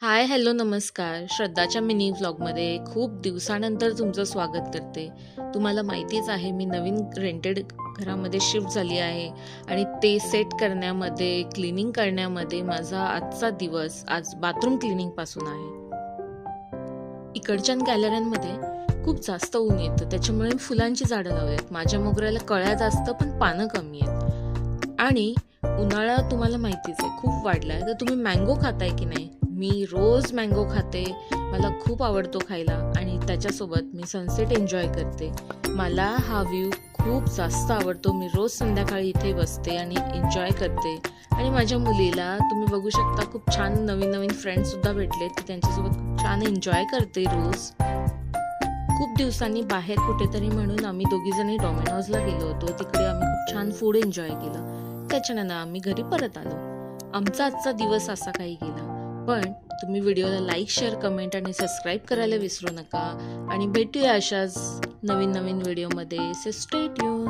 हाय, hello, नमस्कार. श्रद्धाच्या mini व्लॉगमध्ये खूप दिवसानंतर तुमचं स्वागत करते. तुम्हाला माहितीच आहे मी नवीन रेंटेड घरामध्ये शिफ्ट झाली आहे आणि ते सेट करण्यामध्ये, क्लीनिंग करण्यामध्ये माझा आजचा दिवस आज बाथरूम क्लीनिंगपासून आहे. इकडच्या गॅलऱ्यांमध्ये खूप जास्त ऊन येतं, त्याच्यामुळे मी फुलांची झाडं लावली. माझ्या मोगऱ्याला कळ्या जास्त पण पानं कमी आहेत. आणि उन्हाळा तुम्हाला माहितीच आहे खूप वाढलाय, तर तुम्ही मँगो खाताय की नाही? मी रोज मँगो खाते, मला खूप आवडतो खायला आणि त्याच्यासोबत मी सनसेट एन्जॉय करते. मला हा व्ह्यू खूप जास्त आवडतो. मी रोज संध्याकाळी इथे बसते आणि एन्जॉय करते. आणि माझ्या मुलीला तुम्ही बघू शकता, खूप छान नवीन नवीन फ्रेंड्ससुद्धा भेटलेत, ती त्यांच्यासोबत खूप छान एन्जॉय करते रोज. खूप दिवसांनी बाहेर कुठेतरी म्हणून आम्ही दोघीजणी डॉमिनोजला गेलो होतो. तिकडे आम्ही खूप छान फूड एन्जॉय केलं. त्याच्यानंतर आम्ही घरी परत आलो. आमचा आजचा दिवस असा काही गेला. पण तुम्ही व्हिडिओला लाईक, शेअर, कमेंट आणि सबस्क्राईब करायला विसरू नका. आणि भेटूया अशाच नवीन नवीन व्हिडिओमध्ये. So stay tune.